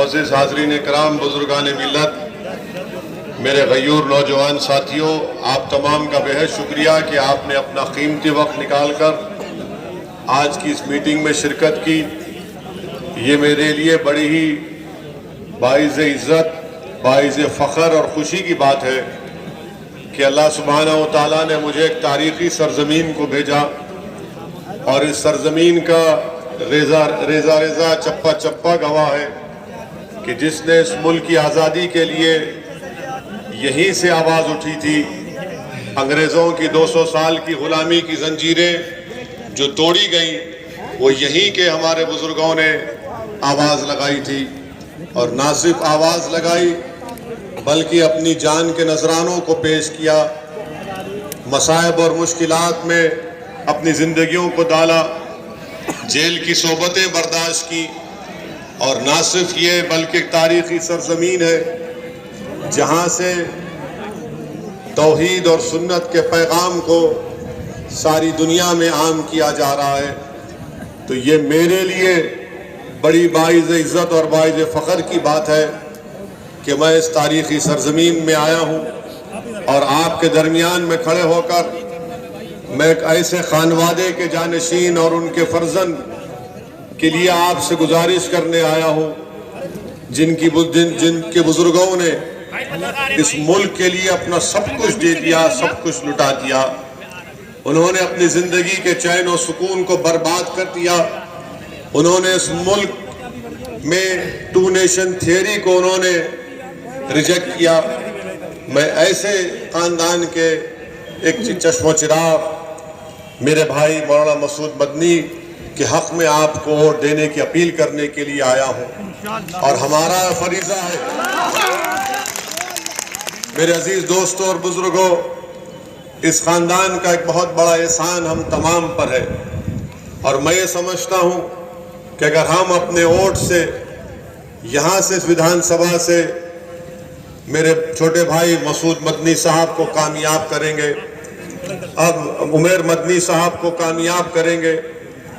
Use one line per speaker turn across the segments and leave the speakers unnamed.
मुअज़्ज़िज़ हाज़रीन कराम, बुज़ुर्गान मिल्लत, मेरे गयूर नौजवान साथियों, आप तमाम का बेहद शुक्रिया कि आपने अपना कीमती वक्त निकाल कर आज की इस मीटिंग में शिरकत की। ये मेरे लिए बड़ी ही बाइज़ इज़्ज़त, बाइज़ फ़ख्र और ख़ुशी की बात है कि अल्लाह सुब्हानहू व तआला ने मुझे एक तारीख़ी सरज़मीन को भेजा और इस सरज़मीन का रेज़ा चप्पा चप्पा गवाह है कि जिसने इस मुल्क की आज़ादी के लिए यहीं से आवाज़ उठी थी। अंग्रेज़ों की 200 साल की ग़ुलामी की जंजीरें जो तोड़ी गई, वो यहीं के हमारे बुज़ुर्गों ने आवाज़ लगाई थी। और ना सिर्फ आवाज़ लगाई बल्कि अपनी जान के नजरानों को पेश किया, मसाइब और मुश्किलात में अपनी ज़िंदगियों को डाला, जेल की सोबतें बर्दाश्त की। और ना सिर्फ ये बल्कि तारीख़ी सरज़मीन है जहाँ से तौहीद और सुन्नत के पैगाम को सारी दुनिया में आम किया जा रहा है। तो ये मेरे लिए बड़ी बाइज़ इज़्ज़त और बाइज़ फ़ख्र की बात है कि मैं इस तारीख़ी सरज़मीन में आया हूँ और आपके दरमियान में खड़े होकर मैं एक ऐसे खानवादे के जानशीन और उनके फर्जन के लिए आपसे गुजारिश करने आया हूँ जिनके बुजुर्गों ने इस मुल्क के लिए अपना सब कुछ दे दिया, सब कुछ लुटा दिया। उन्होंने अपनी ज़िंदगी के चैन और सुकून को बर्बाद कर दिया। उन्होंने इस मुल्क में टू नेशन थियरी को उन्होंने रिजेक्ट किया। मैं ऐसे ख़ानदान के एक चश्मो चिराग मेरे भाई मौलाना मसूद मदनी के हक़ में आपको वोट देने की अपील करने के लिए आया हूँ। और हमारा फरीज़ा है, मेरे अजीज़ दोस्तों और बुज़ुर्गों, इस ख़ानदान का एक बहुत बड़ा एहसान हम तमाम पर है। और मैं ये समझता हूँ कि अगर हम अपने वोट से यहाँ से विधानसभा से मेरे छोटे भाई मसूद मदनी साहब को कामयाब करेंगे, अब उमर मदनी साहब को कामयाब करेंगे,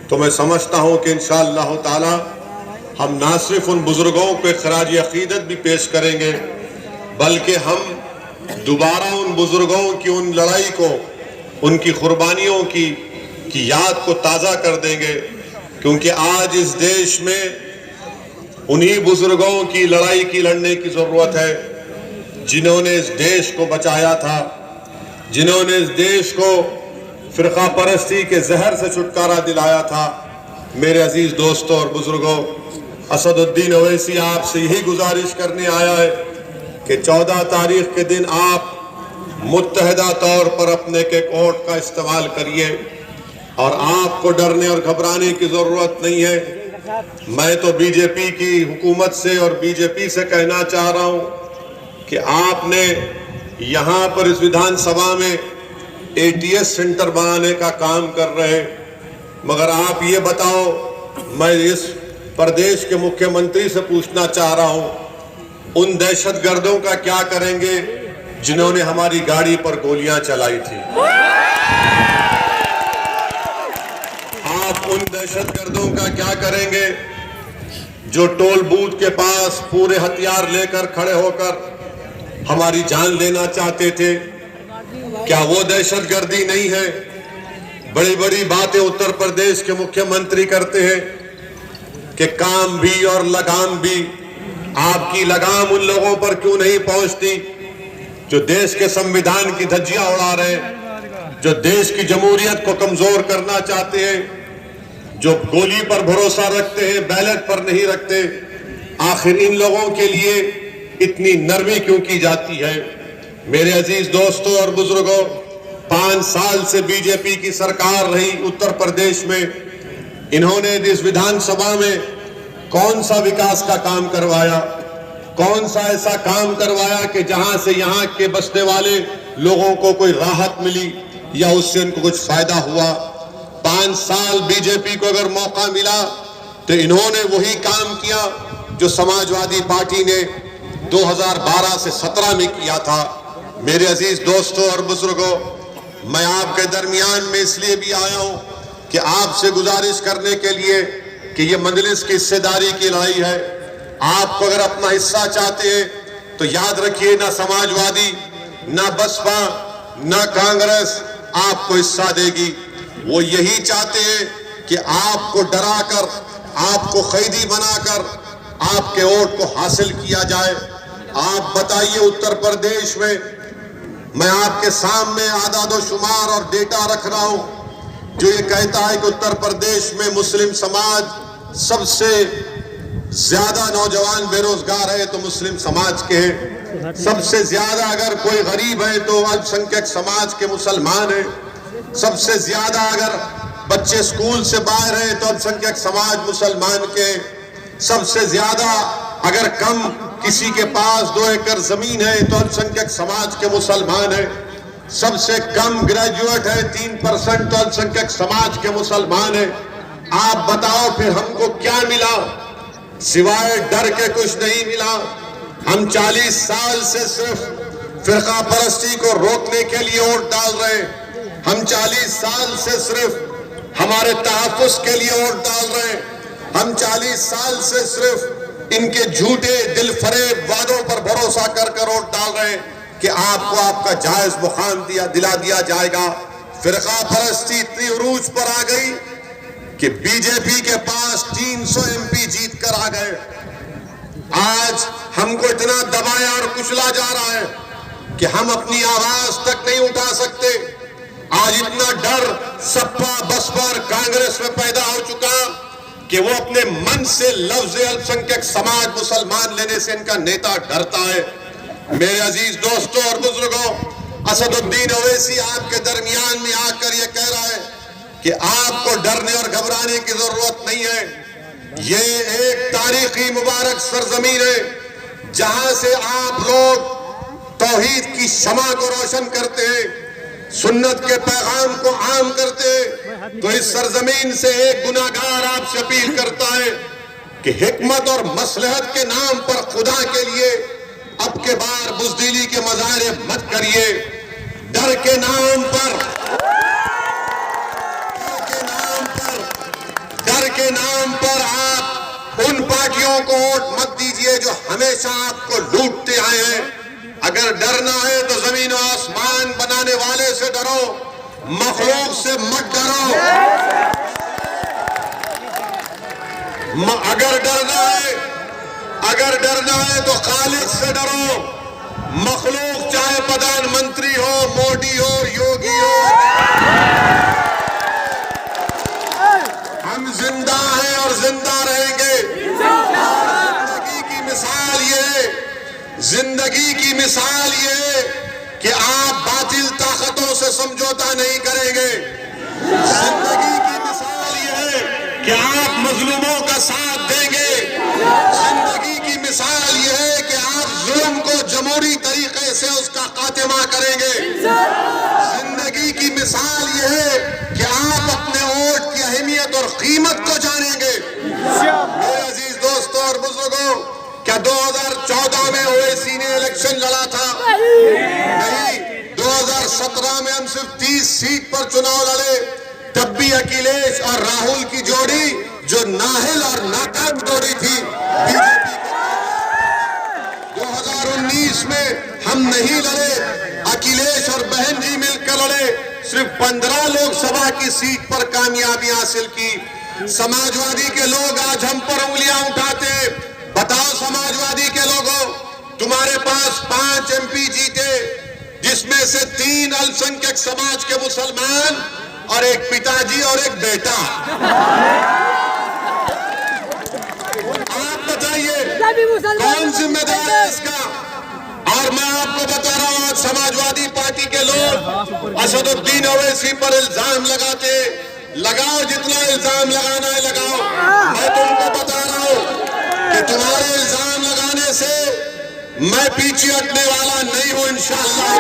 तो मैं समझता हूँ कि इंशाअल्लाह ताला हम ना सिर्फ उन बुज़ुर्गों को ख़राज अक़ीदत भी पेश करेंगे बल्कि हम दोबारा उन बुज़ुर्गों की उन लड़ाई को, उनकी क़ुरबानियों की याद को ताज़ा कर देंगे। क्योंकि आज इस देश में उन्हीं बुज़ुर्गों की लड़ाई की लड़ने की ज़रूरत है जिन्होंने इस देश को बचाया था, जिन्होंने इस देश को फ़िरक़ा परस्ती के जहर से छुटकारा दिलाया था। मेरे अजीज़ दोस्तों और बुज़ुर्गों, असदुद्दीन ओवैसी आपसे यही गुजारिश करने आया है कि 14 तारीख़ के दिन आप मुत्तहदा तौर पर अपने के वोट का इस्तेमाल करिए और आपको डरने और घबराने की ज़रूरत नहीं है। मैं तो बीजेपी की हुकूमत से और बीजेपी से कहना चाह रहा हूँ कि आपने यहाँ पर इस विधानसभा में ATS सेंटर बनाने का काम कर रहे हैं, मगर आप ये बताओ, मैं इस प्रदेश के मुख्यमंत्री से पूछना चाह रहा हूँ, उन दहशतगर्दों का क्या करेंगे जिन्होंने हमारी गाड़ी पर गोलियां चलाई थी? आप उन दहशतगर्दों का क्या करेंगे जो टोल बूथ के पास पूरे हथियार लेकर खड़े होकर हमारी जान लेना चाहते थे? क्या वो दहशतगर्दी नहीं है? बड़ी बड़ी बातें उत्तर प्रदेश के मुख्यमंत्री करते हैं कि काम भी और लगाम भी। आपकी लगाम उन लोगों पर क्यों नहीं पहुंचती जो देश के संविधान की धज्जियां उड़ा रहे हैं, जो देश की जमहूरियत को कमजोर करना चाहते हैं, जो गोली पर भरोसा रखते हैं, बैलेट पर नहीं रखते? आखिर इन लोगों के लिए इतनी नरमी क्यों की जाती है? मेरे अजीज दोस्तों और बुजुर्गों, 5 साल से बीजेपी की सरकार रही उत्तर प्रदेश में। इन्होंने इस विधानसभा में कौन सा विकास का काम करवाया? कौन सा ऐसा काम करवाया कि जहां से यहाँ के बसने वाले लोगों को कोई राहत मिली या उससे उनको कुछ फायदा हुआ? 5 साल बीजेपी को अगर मौका मिला तो इन्होंने वही काम किया जो समाजवादी पार्टी ने 2012 से 17 में किया था। मेरे अजीज दोस्तों और बुजुर्गों, मैं आपके दरमियान में इसलिए भी आया हूं कि आपसे गुजारिश करने के लिए कि ये मजलिस की हिस्सेदारी की लड़ाई है। आपको अगर अपना हिस्सा चाहते हैं तो याद रखिए, ना समाजवादी, ना बसपा, ना कांग्रेस आपको हिस्सा देगी। वो यही चाहते हैं कि आपको डराकर, आपको कैदी बनाकर आपके वोट को हासिल किया जाए। आप बताइए, उत्तर प्रदेश में मैं आपके सामने आदादो शुमार और डेटा रख रहा हूं जो ये कहता है कि उत्तर प्रदेश में मुस्लिम समाज सबसे ज्यादा नौजवान बेरोजगार है तो मुस्लिम समाज के हैं। सबसे ज्यादा अगर कोई गरीब है तो अल्पसंख्यक समाज के मुसलमान है। सबसे ज्यादा अगर बच्चे स्कूल से बाहर हैं तो अल्पसंख्यक समाज मुसलमान के। सबसे ज्यादा अगर कम किसी के पास 2 एकड़ जमीन है तो अल्पसंख्यक समाज के मुसलमान है। सबसे कम ग्रेजुएट है 3% तो अल्पसंख्यक समाज के मुसलमान है। आप बताओ फिर हमको क्या मिला? सिवाय डर के कुछ नहीं मिला। हम 40 साल से सिर्फ फिरका परस्ती को रोकने के लिए वोट डाल रहे हैं। हम 40 साल से सिर्फ हमारे तहफ्फुज़ के लिए वोट डाल रहे हैं। हम 40 साल से सिर्फ इनके झूठे दिलफरेब वादों पर भरोसा कर वोट डाल रहे हैं कि आपको आपका जायज मुकाम दिला दिया जाएगा। फिरका परस्ती इतनी उरूज पर आ गई कि बीजेपी के पास 300 MP जीत कर आ गए। आज हमको इतना दबाया और कुचला जा रहा है कि हम अपनी आवाज तक नहीं उठा सकते। आज इतना डर सपा, बसपा और कांग्रेस में पैदा हो चुका कि वो अपने मन से लफ्ज अल्पसंख्यक समाज मुसलमान लेने से इनका नेता डरता है। मेरे अजीज दोस्तों और बुजुर्गों, असदुद्दीन ओवैसी आपके दरमियान में आकर ये कह रहा है कि आपको डरने और घबराने की जरूरत नहीं है। ये एक तारीखी मुबारक सरजमीन है जहां से आप लोग तौहीद की शमा को रोशन करते हैं, सुन्नत के पैगाम को आम करते हैं। तो इस सरजमीन से एक गुनाहगार आपसे अपील करता है कि हिकमत और मसलहत के नाम पर खुदा के लिए अब के बार बुज़दिली के मज़ारे मत करिए। डर के नाम पर आप उन पार्टियों को वोट मत दीजिए जो हमेशा आपको लूटते आए हैं। अगर डरना है तो जमीन और आसमान बनाने वाले से डरो, मखलूक से मत डरो। अगर डरना है तो खालिक से डरो। मखलूक चाहे प्रधानमंत्री हो, मोदी हो, योगी हो, हम जिंदा हैं और जिंदा रहेंगे। जिंदगी की मिसाल ये कि आप बातिल ताकतों से समझौता नहीं करेंगे। जिंदगी की मिसाल ये है कि आप मजलूमों का साथ देंगे। जिंदगी की मिसाल ये है कि आप जुल्म को जमहूरी तरीके से उसका खात्मा करेंगे। जिंदगी की मिसाल ये है कि आप अपने वोट की अहमियत और कीमत को जानेंगे। मेरे अजीज दोस्तों और बुजुर्गों, क्या 2014 में ओवैसी ने इलेक्शन लड़ा था? नहीं। 2017 में हम सिर्फ 30 सीट पर चुनाव लड़े, तब भी अखिलेश और राहुल की जोड़ी जो नाहिल और नाकाम जोड़ी थी बीजेपी। 2019 में हम नहीं लड़े, अखिलेश और बहन जी मिलकर लड़े, सिर्फ 15 लोकसभा की सीट पर कामयाबी हासिल की। समाजवादी के लोग आज हम पर उंगलियां उठाते। बताओ समाजवादी के लोगों, तुम्हारे पास 5 MP जीते, जिसमें से 3 अल्पसंख्यक समाज के मुसलमान और एक पिताजी और एक बेटा। आप बताइए कौन जिम्मेदार है इसका? और मैं आपको बता रहा हूं, समाजवादी पार्टी के लोग असदुद्दीन ओवैसी पर इल्जाम लगाते। लगाओ, जितना इल्जाम लगाना है लगाओ। मैं तुमको बता रहा हूं कि तुम्हारे इल्जाम लगाने से मैं पीछे हटने वाला नहीं हूं इंशाअल्लाह।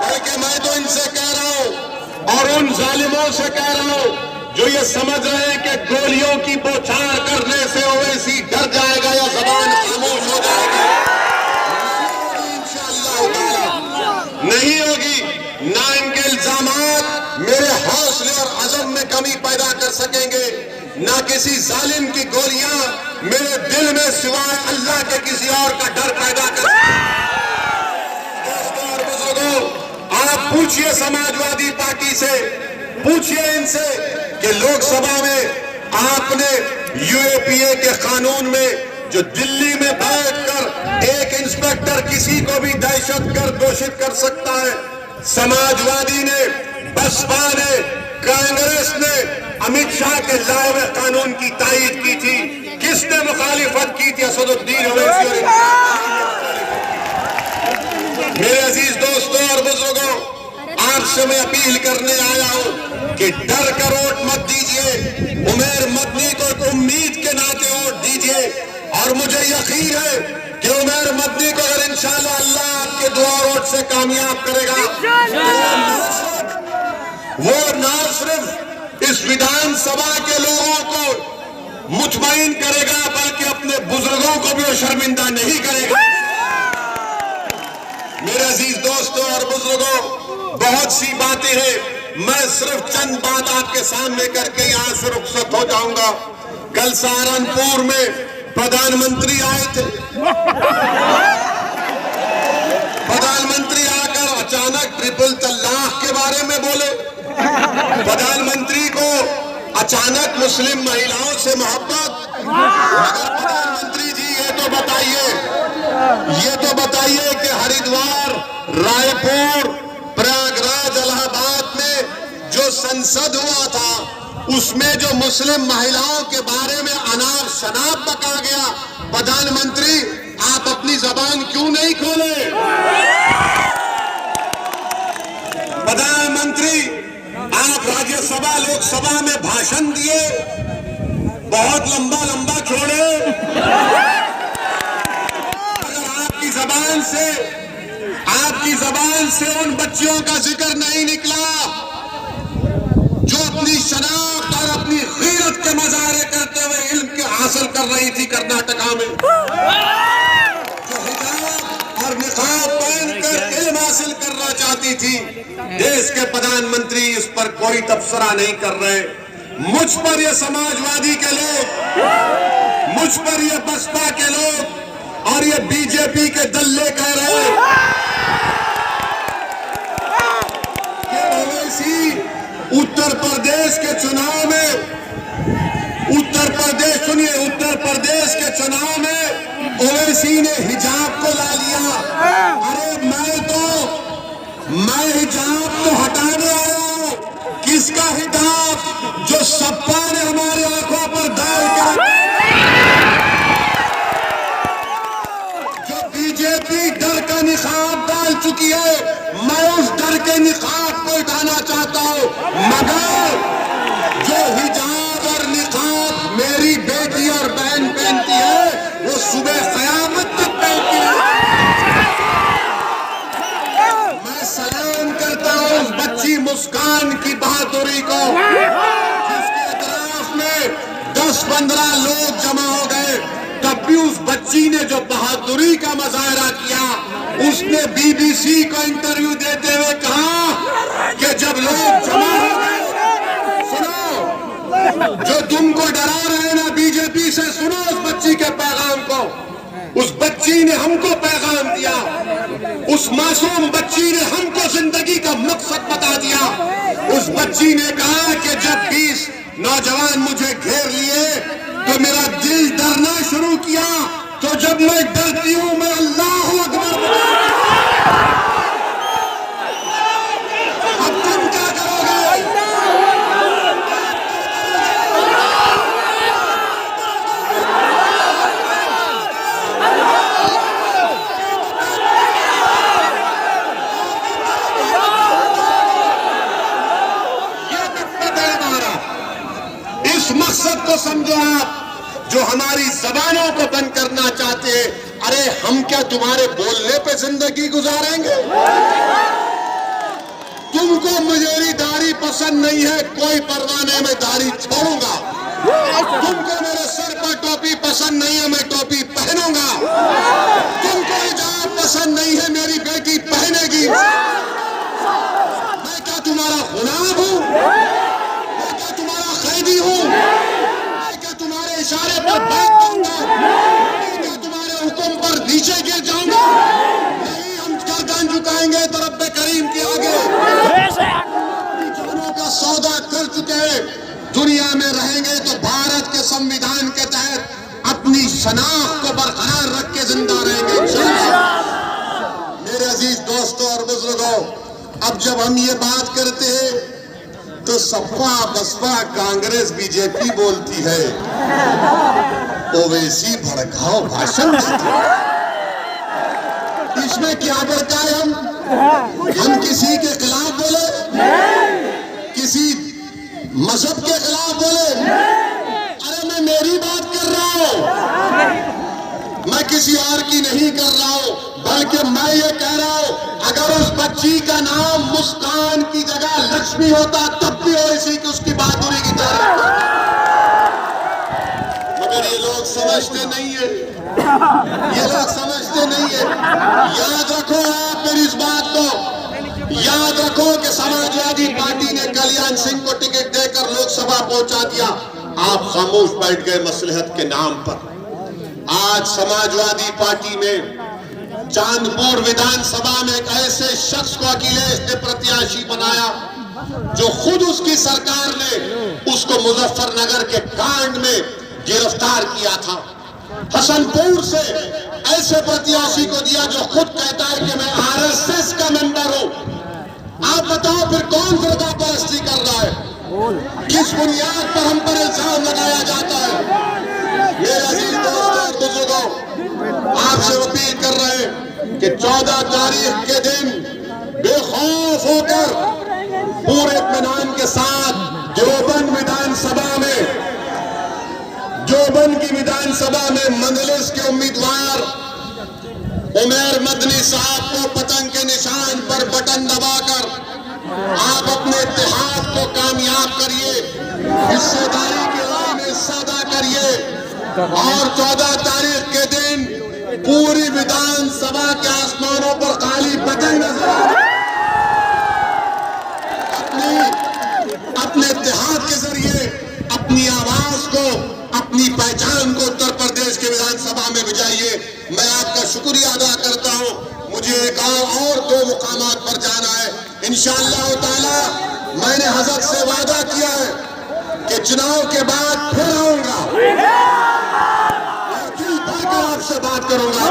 बल्कि मैं तो इनसे कह रहा हूं और उन जालिमों से कह रहा हूं जो ये समझ रहे हैं कि गोलियों की बौछार करने से ओवैसी डर जाएगा या जबान खामोश हो जाएगी। इंशाअल्लाह नहीं होगी। ना इनके इल्जामात मेरे हौसले और अज़म में कमी पैदा कर सकेंगे, ना किसी जालिम की गोलियां मेरे दिल में सिवाय अल्लाह के किसी और का डर पैदा कर। दोस्तों और बुजुर्गों, आप पूछिए समाजवादी पार्टी से, पूछिए इनसे कि लोकसभा में आपने यूएपीए के कानून में जो दिल्ली में बैठकर एक इंस्पेक्टर किसी को भी दहशतगर्द घोषित कर सकता है, समाजवादी ने, बसपा ने, कांग्रेस ने अमित शाह के लाए हुए कानून की तायीद की थी। किसने मुखालिफत की थी? असदुद्दीन ओवैसी। मेरे अजीज दोस्तों और बुजुर्गों, आपसे मैं अपील करने आया हूं कि डर कर वोट मत दीजिए, उमर मदनी को एक उम्मीद के नाते वोट दीजिए। और मुझे यकीन है कि उमर मदनी को अगर इंशाअल्लाह अल्लाह आपके दुआ वोट से कामयाब करेगा, वो ना सिर्फ इस विधानसभा के लोगों को मुतमईन करेगा, बल्कि अपने बुजुर्गों को भी वो शर्मिंदा नहीं करेगा। मेरे अजीज दोस्तों और बुजुर्गों, बहुत सी बातें हैं, मैं सिर्फ चंद बात आपके सामने करके यहां से रुखसत हो जाऊंगा। कल सहारनपुर में प्रधानमंत्री आए थे। प्रधानमंत्री आकर अचानक ट्रिपल तलाक के बारे में बोले। प्रधानमंत्री को अचानक मुस्लिम महिलाओं से मोहब्बत। मगर प्रधानमंत्री जी ये तो बताइए कि हरिद्वार, रायपुर, प्रयागराज, इलाहाबाद में जो संसद हुआ था, उसमें जो मुस्लिम महिलाओं के बारे में अनाप शनाप बका गया, प्रधानमंत्री आप अपनी जबान क्यों नहीं खोले? प्रधानमंत्री आप राज्यसभा लोकसभा में भाषण दिए, बहुत लंबा लंबा छोड़े, अगर आपकी जबान से उन बच्चियों का जिक्र नहीं निकला जो अपनी शनाख्त और अपनी गैरत के मजारे करते हुए इल्म के हासिल कर रही थी कर्नाटका में, जो हिजाब और निकाब पहनकर इल्म हासिल करना चाहती थी, देश के प्रधानमंत्री इस पर कोई तबसरा नहीं कर रहे। मुझ पर ये समाजवादी के लोग, मुझ पर ये बसपा के लोग और ये बीजेपी के दल्ले कह रहे हैं कि ओवैसी उत्तर प्रदेश के चुनाव में, उत्तर प्रदेश के चुनाव में ओवैसी ने हिजाब को ला लिया। अरे मैं हिजाब तो हटाने आया हूं। किसका हिजाब? जो सपा ने हमारी आंखों पर डाल कर, जो बीजेपी डर का निकाब डाल चुकी है, मैं उस डर के निकाब को उठाना चाहता हूं। मगर जो हिजाब और निकाब मेरी बेटी और बहन पहनती है, वो सुबह कयामत तक पहनती है। मैं सलाम करता हूं उस बच्ची मुस्कान की बहादुरी को, जिसके इतराफ में 10-15 लोग जमा हो गए, तब भी उस बच्ची ने जो बहादुरी का मुजाहरा किया, उसने बीबीसी को इंटरव्यू देते हुए कहा कि जब लोग जमा हो गए, सुनो, जो तुमको डरा रहे ना बीजेपी से, सुनो उस बच्ची के पैगाम को। उस बच्ची ने हमको पैगाम दिया, उस मासूम बच्ची ने हमको जिंदगी का मकसद बता दिया। उस बच्ची ने कहा कि जब 20 नौजवान मुझे घेर लिए तो मेरा दिल डरना शुरू किया, तो जब मैं डरती हूं मैं अल्लाह अकबर। अब तुम क्या करोगे? ये मकसद है हमारा। इस मकसद को समझो आप, जो हमारी जबानों को बंद करना चाहते हैं। अरे हम क्या तुम्हारे बोलने पे जिंदगी गुजारेंगे? तुमको मेरी दाढ़ी पसंद नहीं है, कोई परवाह नहीं, मैं दाढ़ी छोड़ूंगा। तुमको मेरे सर पर टोपी पसंद नहीं है, मैं टोपी पहनूंगा। तुमको हिजाब पसंद नहीं है, मेरी बेटी पहनेगी। मैं क्या तुम्हारा गुलाम हूं? मैं क्या तुम्हारा कैदी हूं? दुनिया में रहेंगे तो भारत के संविधान के तहत अपनी शनाख्त को बरकरार रख के जिंदा रहेंगे इंशाअल्लाह। मेरे अजीज दोस्तों और बुजुर्गों, अब जब हम ये बात करते हैं तो सपा बसपा कांग्रेस बीजेपी बोलती है, ओवैसी भड़काओ भाषण देती है। इसमें क्या बरका है? हम किसी के खिलाफ बोले, किसी मजहब के खिलाफ बोले? अरे मैं मेरी बात कर रहा हूं, मैं किसी और की नहीं कर रहा हूं, बल्कि मैं ये कह रहा हूं, अगर उस बच्ची का नाम मुस्कान की जगह लक्ष्मी होता तब भी ओवैसी की उसकी बहादुरी की तरह। मगर ये लोग समझते नहीं है, ये लोग समझते नहीं है। याद रखो आप मेरी इस बात को, याद रखो कि समाजवादी पार्टी ने कल्याण सिंह को टिकट देकर लोकसभा पहुंचा दिया, आप खामोश बैठ गए मसलहत के नाम पर। आज समाजवादी पार्टी में चांदपुर विधानसभा में एक ऐसे शख्स को अखिलेश ने प्रत्याशी बनाया जो खुद उसकी सरकार ने उसको मुजफ्फरनगर के कांड में गिरफ्तार किया था। हसनपुर से ऐसे प्रत्याशी को दिया जो खुद कहता है कि मैं आरएसएस का मेंबर हूं। आप बताओ फिर कौन फिरका परस्ती कर रहा है? किस बुनियाद पर हम पर इल्जाम लगाया जाता है? मेरे अजीज दोस्तों और बुजुर्गों, आपसे अपील कर रहे हैं कि 14 तारीख के दिन बेखौफ होकर पूरे इत्मीनान के साथ देवबंद की विधानसभा में मंजलिस के उम्मीदवार उमर मदनी साहब को पतंग के निशान पर बटन दबाकर आप अपने इत्तेहाद को कामयाब करिए, हिस्सेदारी की लड़ाई में हिस्सा अदा करिए और 14 तारीख के दिन पूरी विधानसभा के आसमानों पर काली पतंग नजर अपने इत्तेहाद के जरिए अपनी आवाज को, अपनी पहचान को उत्तर प्रदेश के विधानसभा में भिजाइए। मैं आपका शुक्रिया अदा करता हूं। मुझे एक और 2 मुकामात पर जाना है इंशाअल्लाह ताला। मैंने हजरत से वादा किया है कि चुनाव के बाद फिर आऊंगा, आपसे बात करूंगा।